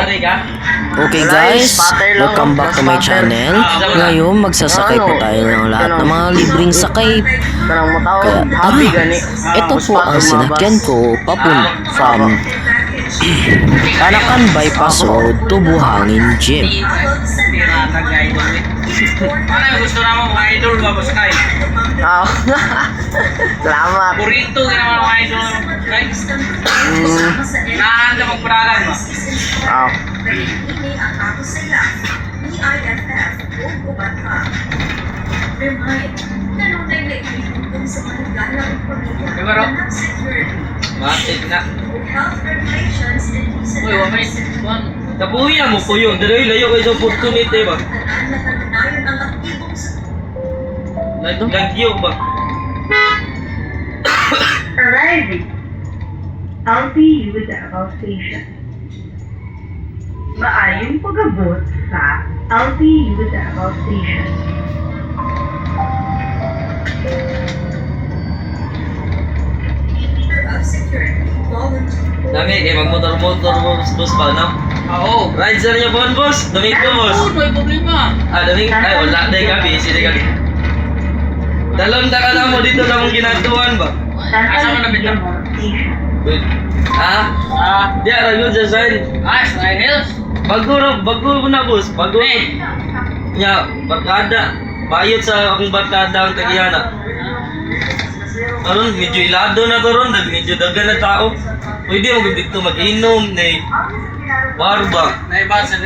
Okay guys, welcome back to my channel. Ngayon magsasakay po tayo ng lahat ng mga libreng sakay. Kaya ito po ang sinakyan ko from Tanakan Bypass Road to Buhangin Jeep. Ano gusto naman mga idol ba Boskay? Salamat. Burrito ginawa mga idol guys. Nahanda magparalan ba? Diba Matik na. Uy, wamay. Nabuya mo po yun. Dali layo kayo sa opportunity ba? Lagyo ba? Arriving. LPU Davao Station. Maayong pag-abot sa LPU Davao Station. Dami, kayo magmotor-motor boss pa, no? Oo. Rides na niya po, boss. Domingo, boss. Oo, may problema. Domingo. Ay, wala. Dahil gabi. Sige gabi. Dalawang taka na mo dito na mong ginatuan ba? Asa mo na bita? Wait. Di ara yun sa sign. Sa hills? Bago na, boss. Bago. Nya, barkada. Bayot sa akong barkada ang tagiyana. Karon medyo ilado na karon, medyo dagan na tao. Pwede mo dito mag-inom ni barba. Naiba sa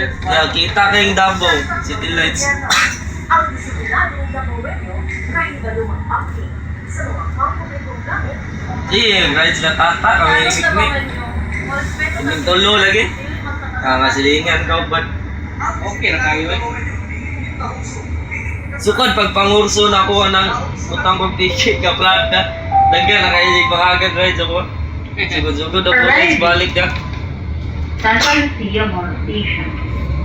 kita kayong Davao City Lights. Rides na tata, kami ikikmik. Yung tulo lagi. Ngasilingan ka pa. Okay na kayo eh. Sukad pag pangurso na ako ng utang kong ticket ka plata. Dagan na kayo makagad rides ako. Sugod-sugod ako rides balik ka. Central Lucia Mall Station.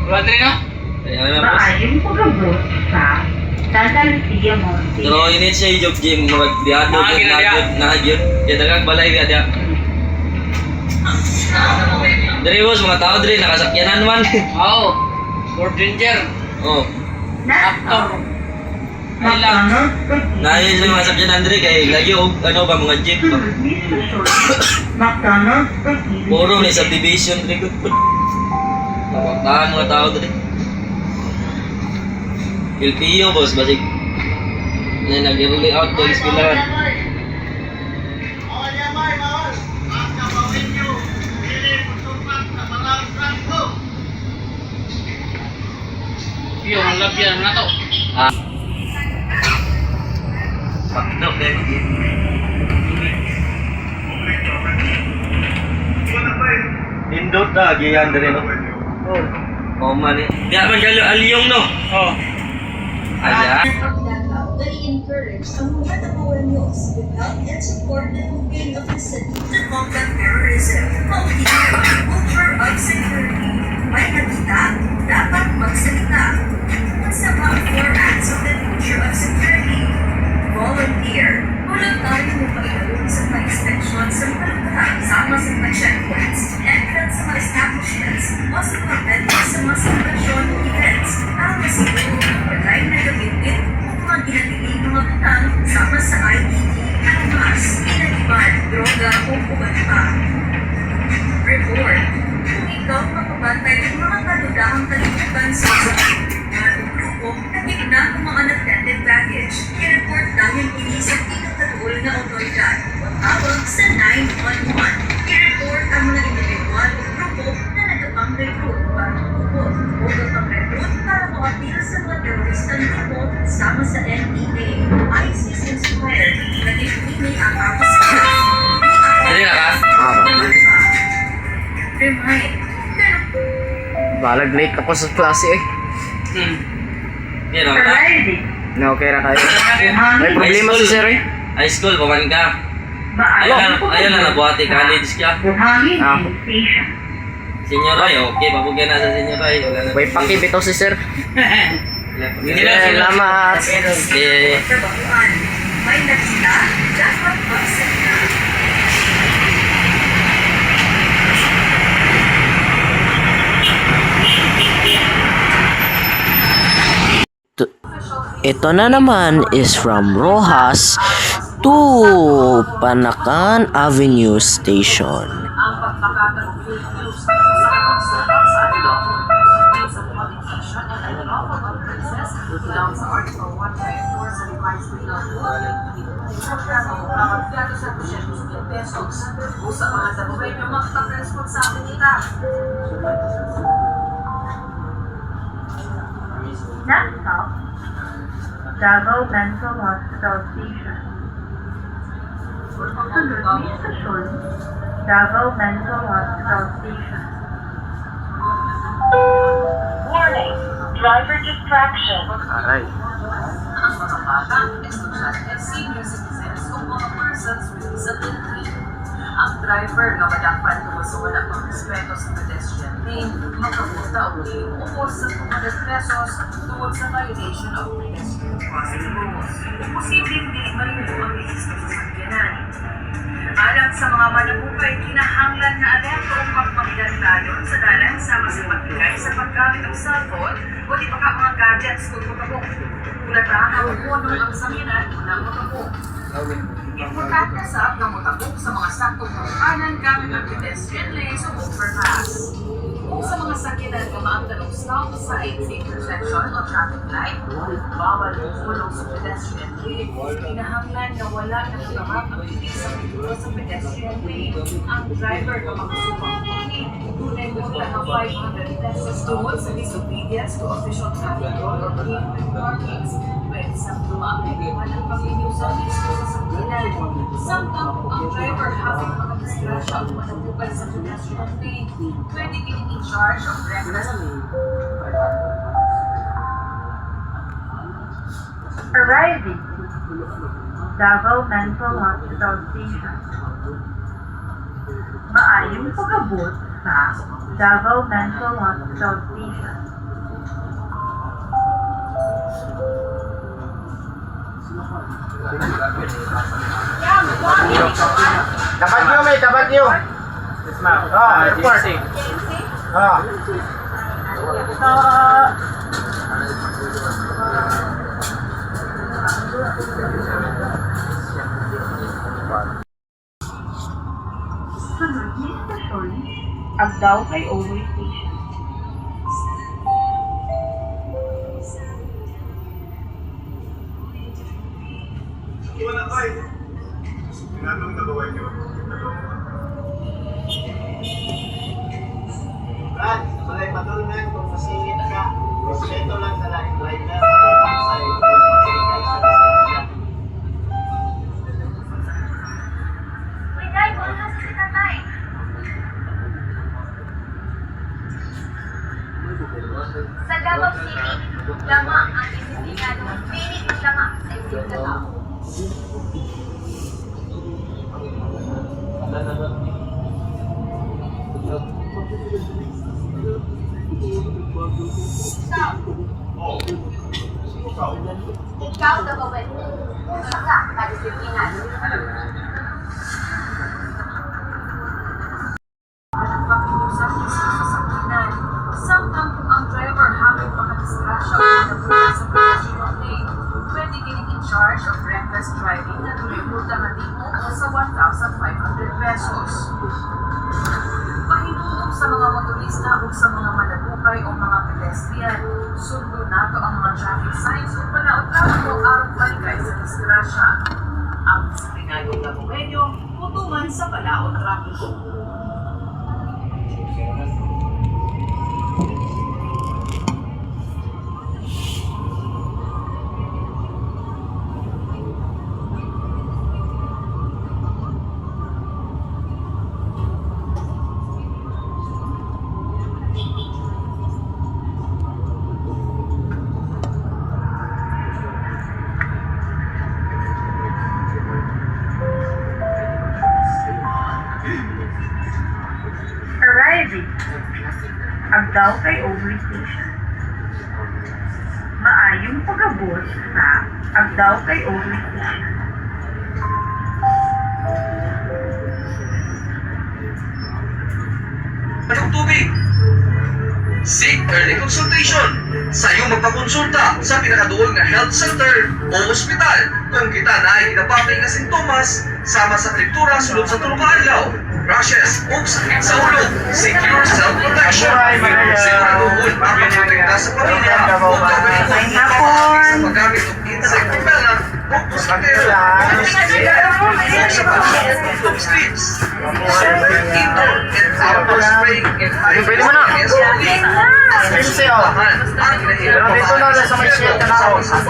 Rodri na? Ayan na boss. Maayong pag-abot sa Central Lucia Mall Station. Pero init siya yung joke gym. Magbiado yun, nahagyon. Kaya dagang balay ka diya. Dari boss, mga tao dari, nakasakyanan man. Oo. Ford Ranger. Oo. Actor. Nahil sa mga sakyanan dari, kaya lagi ano ba mga jeep ba? Puro ni subdivision dari ko. Napuntahan mga tao dari. LPO boss, basig. Nag-rally out ng ispilahan. Yo, ang labyan na to. Pakdok eh. Indot na, giyan din no? Oo. Mali. Di man galo alyong no? Oo. Ayan. They encourage ang mga Tabuenos with help and support the campaign of the city to combat terrorism. Culture of security. May nakita, dapat magsalita. Sa mga 4 acts of the culture of security. Volunteer. Walang tayo mo pagkaroon sa mga inspection sa mga lugar sama sa mga checkpoints, entrance sa mga establishments, o sa mga venues sa mga celebration o events. Ang masiguro ng walay na gamitin o mga ginatiling mga butang sama sa IDD, armas, inaniban, droga o ubat pa. Report. Kung ikaw makabantay ng mga kadudahang kalimutan sa na ang mga unattended baggage. I-report namin ini sa pinakatuol na otoridad. Tawag sa 911. I-report ang mga individual o grupo na nagpang-recruit para magpupot o nagpang-recruit para makapil sa mga teroristang grupo sama sa NPA, ISIS and Square. Nag-ibigay ang kapasahan. Remind. Balag late ako sa klase eh. Yan ang na. Na okay na kayo. May problema si sir eh. High school, paman ka. Ayun na, nabuhati college ka. Buhangin Station. Senior ay, okay, papugyan na sa senior ay. May pakibitaw si sir. Salamat. May nakita, dapat magsalita. Ito na naman is from Rojas to Panakan Avenue Station. ang pagpapakatang fake news sa pagsulat sa anilo sa publication and unlawful utterances lang sa Article 1.4 sa revised penal code. Programa ko kapag sa prosyekto sa pesos o sa mga dabuhay nyo magpapresponsibilita. Next stop, Davao Mental Hospital Station. Sunod na istasyon, Davao Mental Hospital Station. Warning, driver distraction. Aray. Ang mga bata, estudyante, senior citizens o mga persons with disability. Ang driver na madapat na sa wala pang respeto sa pedestrian lane, makapunta o liumukos sa 200 pesos tungkol sa violation of pedestrian crossing rules. Posibleng di marino ang rehistro sa sakyanan. Alang sa mga manabukay, kinahanglan na alerto ang pagpagdandayon sa dalan sama sa pagbigay sa paggamit ng cellphone o di pa ka mga gadgets kung magkabok. Kulatahan ang punong ang sakyanan ng magkabok. Importante sa pagkamutabok sa mga saktong kanan gamit ang pedestrian lanes o overpass. Kung sa mga sakyanan ka maangtanong stop sign sa intersection o traffic light, bawal humulong sa pedestrian lane. Kinahanglan na wala na kagamang ang bilis sa pintura sa pedestrian lane. Ang driver na makasupang puni, tunay multa ng 500 pesos tungkol sa disobedience to official traffic law or pavement markings. Pwede sa maapiliwan ng pag-iniw sa listo sa sakyanan. Samtang ang driver habang makadisgrasya o manabukay sa pedestrian lane, pwede din in charge of reckless. Arriving, Davao Mental Hospital Station. Maayong pag-abot sa Davao Mental Hospital Station. Tapat nyo, may tapat nyo. Yes, ma'am. Airport. Sunod na istasyon, Agdao kay Over Station. Brad, malay matulungan kung masingit ka. Respeto lang sa driver kapag sa mas makinig sa distansya. Sa Davao City, lamang ang designadong clinic ng lamang sa isang Davao. Ikaw, Davao, saka kadisiplinan. Pakiusap sa sasakyanan. Samtang ang driver habang makadisgrasya o manabukay sa pedestrian lane, pwede din in charge of reckless driving na lumimulta na tingog o sa 1,500 pesos. Pahinulog sa mga motorista o sa mga manabukay o mga pedestrian. Sundo nato ang mga traffic signs o panaot-aot o arong balikay sa disgrasya. Ang disiplinadong labuhenyo, putungan sa palaot traffic. Arriving, Agdao kay Over Station. Maayong pag-abot sa Agdao kay Over Station. Anong tubig? Seek early consultation. Sa iyong magpakonsulta sa pinakaduol nga health center o ospital kung kita na ay ginapakay nga sintomas sama sa kliktura sulod sa tulong adlaw, rashes o sakit sa ulo. Secure self-protection. Siguraduhon ang pagprotekta sa pamilya o gawin sa paggamit ng insect repellent o mosquito. Sa paggamit ng strips. Indoor and outdoor spraying in high Dito na lang sa may shield ka na ako. Sige,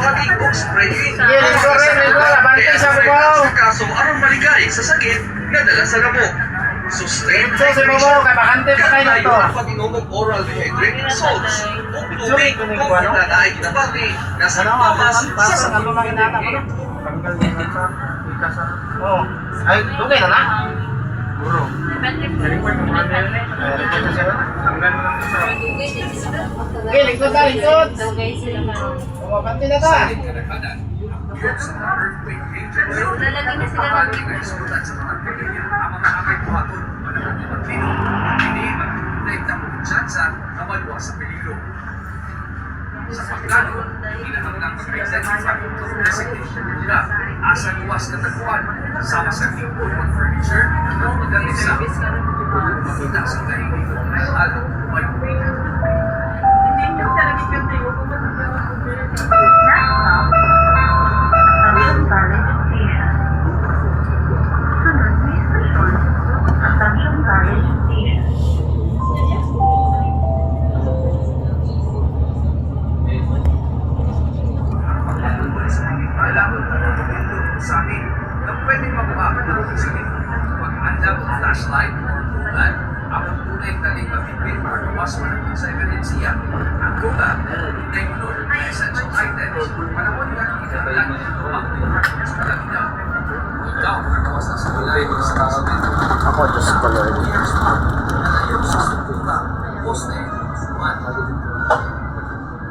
kaso aron maligay sa sakit nga dala sa gamot. Sustain So, si Momo, kay bakante pa kayo na to. ang pag-inom ng oral dehydrating salts o tubig kung kita na ay kinabati na sa tamas sa sakit. Ano lang inata ko? Tanggal mo na sa ikas. Oh. Ay, dugay na na. Buro. Report mo na yun eh. Report na siya. Tanggal mo lang sa. Okay, lingkod na, lingkod. Kumabante na ta. Sa pagkano, hinahanggang mag-identify ng designation nila asa luwas na tagpuan sama sa lingkod ng furniture o magaling sa makita sa kahilig ng ala may Assumption Garbage Station. alam sa amin na pwedeng mabuha ng oxygen. Pag-andam ng flashlight o bulan, ang tunay taling mabibig para gawas mo ng sa emergensiya. Ang buka, hindi mo nun, essential items, panahon nga ng ikabalan, ang sa kalaginaw. Ikaw, nagawas na sa kulay sa kasalit. Ako, Diyos ko, Lord. Nalayo sa sukuka, poste, man.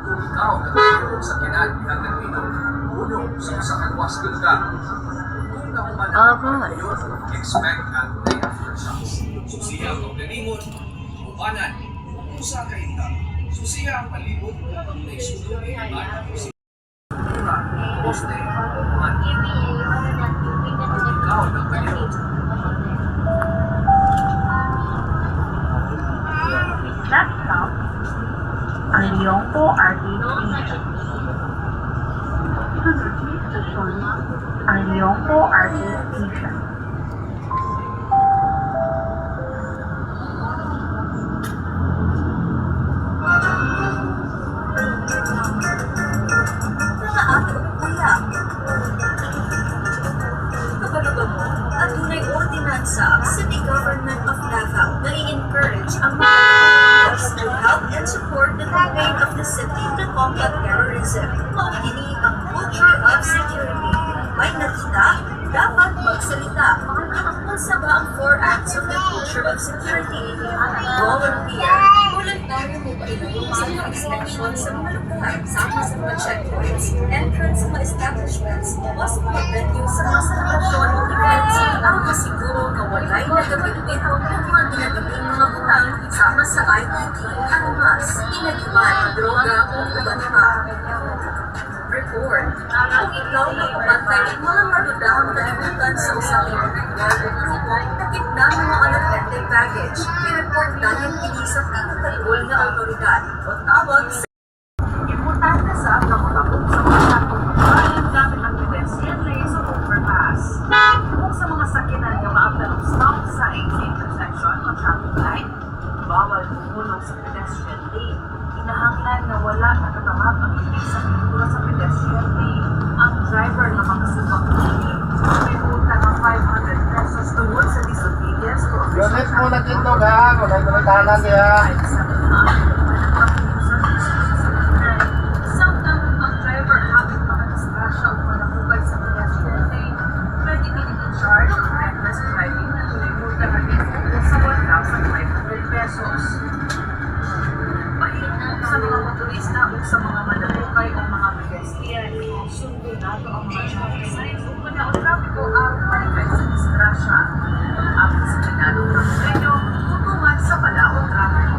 Kung ikaw nagtulog sa kinagbihan ng inom, ulong sa kalwas ka lugar. Kung nakumanan yun, expect at play aftershocks. Susiya ang pagdalingon, upanan, usa ka ita. Susiya ang palibot, na isulong at susiya. Poste, man. Ikaw ng palibot. Next stop, ang Leongpo Arcade Station. Sunod na istasyon, ang Leongpo Arcade Station. Mga ato, kuya. Kapalaga mo, at tunay ordinansa ang City Government of Davao na i-encourage ang mga taga-Davao to help and support the campaign of the city to combat terrorism. Maugini ang culture of security. May nakita, dapat magsalita. Kung sa ba ang 4 acts of the culture of security? Volunteer. Voluntaryo mo ba ilagay sa mga inspection sa mga lugar, sama sa mga checkpoints, entrance sa mga establishments, o sa mga venue sa mga celebration o events, ang masiguro na walay nagabit-bit ng mga ginagabing mga butang sama sa IDT, armas, inagiman, droga o iba pa. Report. Kung ikaw na pumantay mga marudahang kalimutan sa usang individual o grupo na gitna ng mga unattended baggage, i-report natin kini sa pinakaligol na autoridad o tawag sa Importante sa pagkakabog sa mga sakong gamit ang pedestrian lanes o overpass. Kung sa mga sakinan na maabdan ng stop sa intersection o traffic light, bawal bumulong sa pedestrian lane. Inahanglan na wala natatamag ang ibig sa pintura sa pedestrian lane. Ang driver na makasubang lane may multa ng 500 pesos tungkol sa disobedience to official Yonet mo na dito ka. Kung nagkumitahan siya. Samtang ang driver habang makadisgrasya o malakubay sa pedestrian lane, pwede in-charge ng reckless driving na may multa na sa 1,500 pesos. Mahirap sa mga motorista o sa mga malalukay o mga pedestrian. Sundo nato ang mga traffic signs o panaon-trafiko ang maligay sa disgrasya. Ang disiplinado ng premyo, tutungan sa palaon traffico.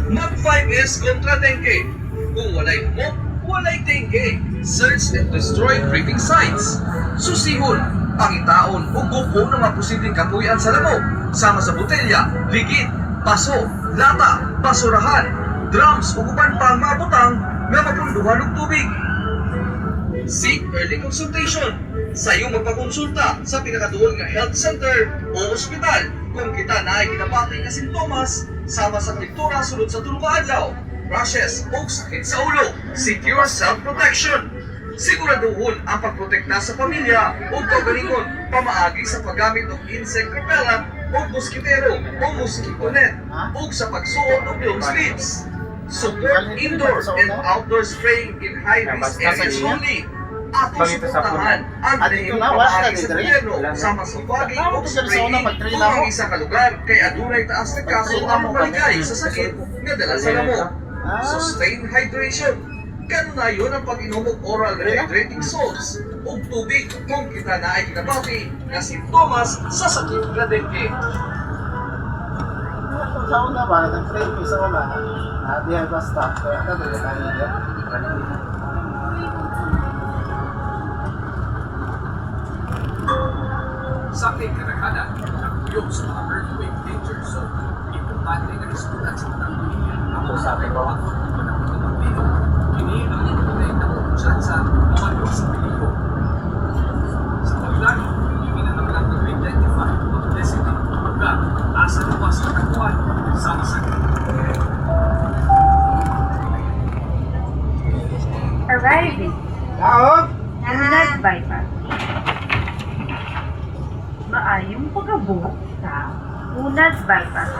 Mag 5S kontra dengue. Kung walay humok, walay dengue. Search and destroy breeding sites. Susihon, pangitaon o gupo ng mga posibleng kapuyan sa lamok. Sama sa botelya, ligid, paso, lata, basurahan, drums o uban pang mga butang nga mapunduhan og tubig. Seek early consultation. Sa iyong magpakonsulta sa pinakaduol nga health center o ospital kung kita na ay kinapatay nga sintomas sama sa kliktura sulod sa tulo ka adlaw, rashes o sakit sa ulo. Secure self-protection. Siguraduhon ang pagprotekta sa pamilya o kaugalingon pamaagi sa paggamit ng insect repellent o mosquitero o mosquito net o sa pagsuot ng blow sleeves. Support indoor and outdoor spraying in high-risk areas only. Ato suportahan ang lihim pamaagi sa gobyerno sama sa fogging o spraying kung ang isa ka lugar kay adunay taas na kaso ang maligay sa sakit nga dala sa lamok. Sustain hydration. Kanunayon ang pag-inom og oral hydrating salts o tubig kung kita na ay kinabati na sintomas sa sakit na dengue. Sa una ba, nag-frame sa una, di ba staff, kaya natin tayo yan. Sa ating kanakanan, nakuyog sa mga earthquake danger zone, importante na isulat sa mga pamilya. Ako sabi ko, ako ng panahon ng Pino, kini ang itunay na kumutsansa na malok sa peligro. Sa pagplano, hindi na naman ang mag-identify o mag-designate o lugar asa luwas na kakuan sa masakit. Arriving. Laot! Unad bypass. Maayong pag-abot sa Unad bypass.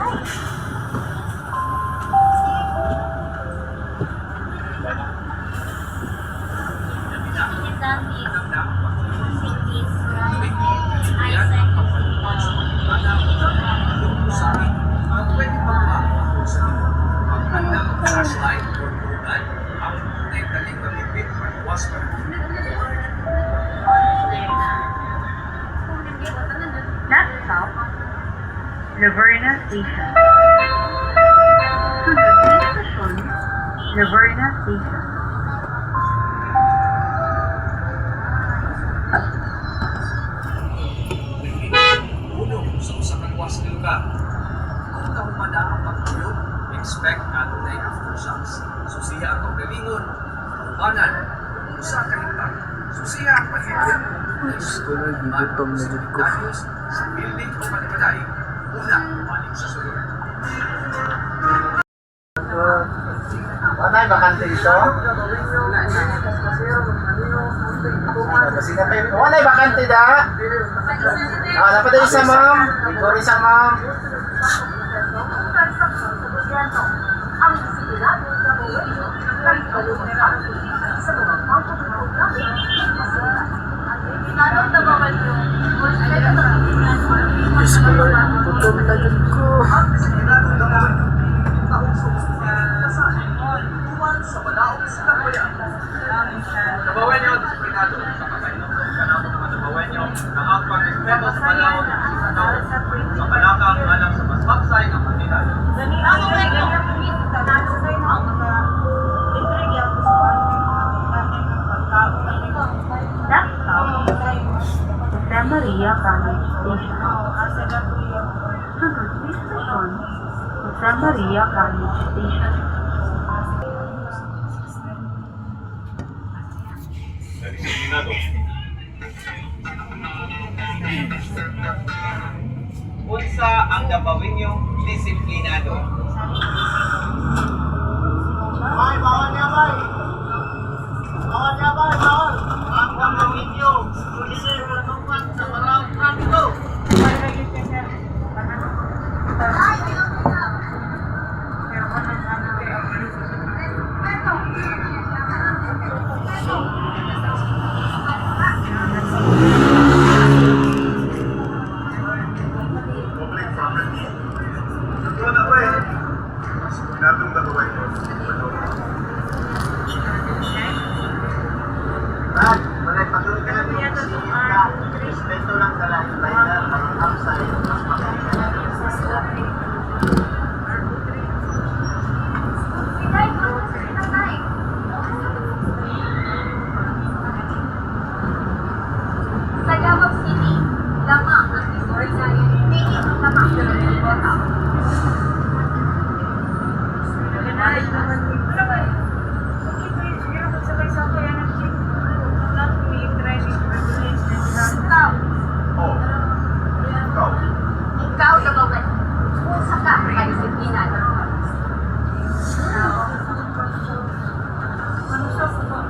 Pwede pa makakapos sa inyo. Pagkanda ng flashlight o tunan, ang tunay daling gamitin para iwas ka ng Next stop, Laverna Station. Sunod na stasyon, Laverna Station. uno sa usa ka luwas nga lugar. Kung naumana ang pagtuyog, expect adunay aftershocks. Susiya ang paggalingon, umanan, kung usa ka himpak. Susiya ang paghibiyan mo. Gutom na dito ko. Danyos sa building o panimalay, una, balik sa sulod. Wala na bakante dito? Wala na bakante da? Wala pa din sa ma'am. Sorry sa ma'am. Diyos ko Lord, gutom na dito ko. Nabawan niyo ang disiplinado sa kasainom. Kanamo naman nabawan niyo na ang pag-respeto sa balaod sa tao. Sa palakang alam sa mas magsay ng pagkilan. Next stop, Jose Maria College Station. Sunod na stasyon, Jose Maria College Station. Unsa ang dabawin niyo disiplinado? Bay, bawal niya, bay. Bawal niya, bay, bawal. Ang gagawin niyo, tuloy na tungkol sa maraming trapiko. Respeto lang sa lahat. Outside. Oh. Ikaw. Ikaw lang ako. Usa ka kay disiplina.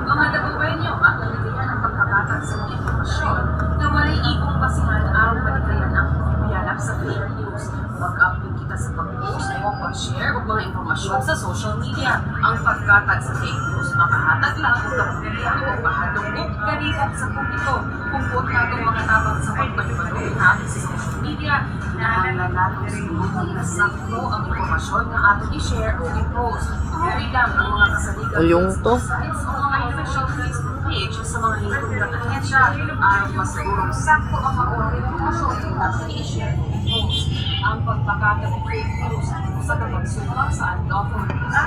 Mga dabuwenyo at nalilihan ang pagkakatag sa mga informasyon na walay ibong basihan aron malikayan ang pagbiyanap sa fake news. Mag-upload kita sa pag-post o pag-share o mga informasyon sa social media. Ang pagkatag sa fake news makahatag lang kung kapilya o kahadungog ganitong sa publiko. Kung buot natong mga tabang sa pagpalibalog natin sa social media, hinahanglan natin sinulungan na sakto ang informasyon na ating i-share o i-post. Tuhuri lang ang mga kasaligan Yung to. sites o mga official Facebook page sa mga lingkod ng ahensya ay masigurong sakto ang mga informasyon na ating i-share o i-post. Ang pagpakatag ng fake news sa kapagsulang sa unlawful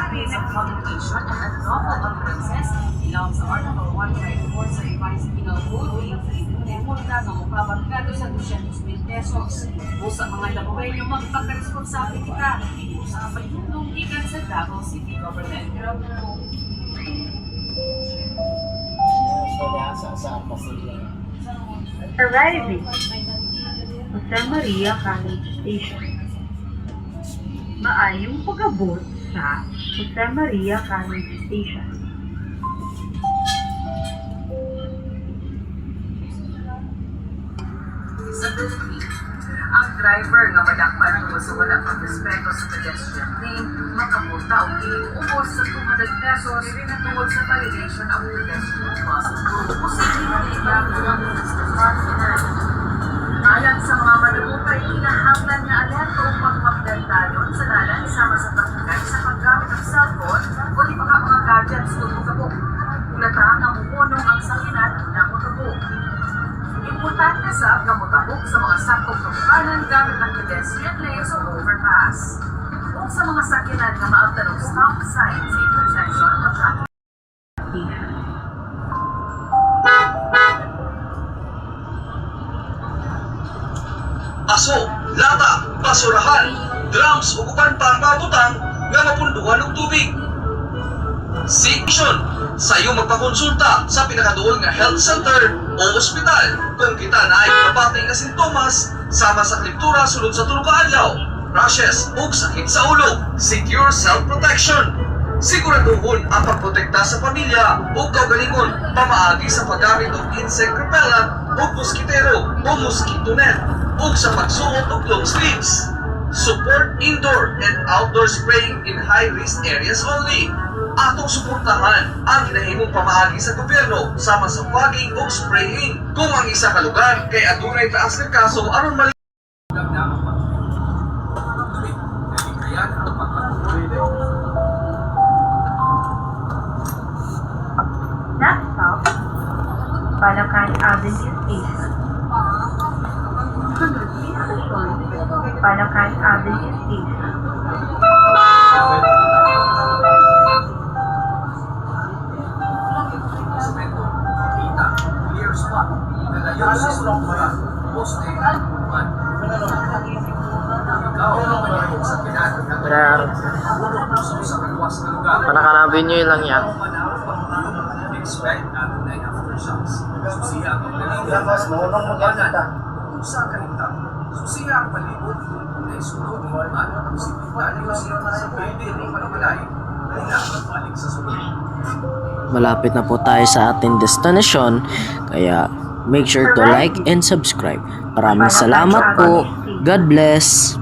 use of publication and unlawful utterances ilang sa Article 194 sa Revised Penal Code may multa ng mukabagkado sa 200,000 pesos. O sa mga dabuwenyo magpagkaresponsable kita, sa pagtulong ikan sa Davao City Government. Arriving. Jose Maria College Station. Maayong pag-abot sa Jose Maria College Station. Sa Philippines, ang driver nga madakpan tungkol sa wala pang respeto sa pedestrian lane, makapulta o iuubos sa 200 pesos tungkol sa violation of pedestrian crossing rule. Posibleng na ibago ang Mr. Partner. Alang sa mga manunupay, kinahanglan na alerto o pagmagdandayon sa nalan sama sa pagkakay sa paggamit ng cellphone o di baka mga gadgets o mukabok. Ulatahan ang mumunong ang sanginan ng mukabok. Importante sa kamutabok sa mga sakong kapukanan gamit ng pedestrian lanes o overpass. O sa mga sakyanan na maabtan ng stop sign sa intersection o traffic. Aso, lata, basurahan, drums ug uban pa ang mabutang nga mapunduhan og tubig. Section, sayo magpakonsulta sa pinakaduol nga health center o ospital kung kita na ay nabatay nga sintomas sama sa kliptura sulod sa tulog kaadlaw, rashes ug sakit sa ulo. Secure self-protection. Siguraduhon ang pagprotekta sa pamilya o kaugalingon pamaagi sa paggamit og insect repellent o mosquitero o mosquito net ug sa pagsuot og long sleeves. Support indoor and outdoor spraying in high-risk areas only. Atong suportahan ang ginahimong pamaagi sa gobyerno sama sa fogging o spraying. Kung ang isa ka lugar kay adunay taas ng kaso aron mali Next stop, Balacan Avenue Station. Sunod sa istasyon, Balacan Avenue Station. Semento, kita, clear spot, nalayo sa sulong poste, man. Ikaw, malayo sa pinag- Rar. sa kaluwas na lugar. Panakanabin nyo lang yan. Expect natin na aftershocks. Susiya ang paglilid. Labas mo, nung magkakita. Usa ka hintang. Susiya ang palibot. Na isunod ni Juan ang sipitalyo sa building ng Panamalay. Una magbalik sa sunod. Malapit na po tayo sa ating destination, kaya make sure to like and subscribe. Maraming salamat po. God bless.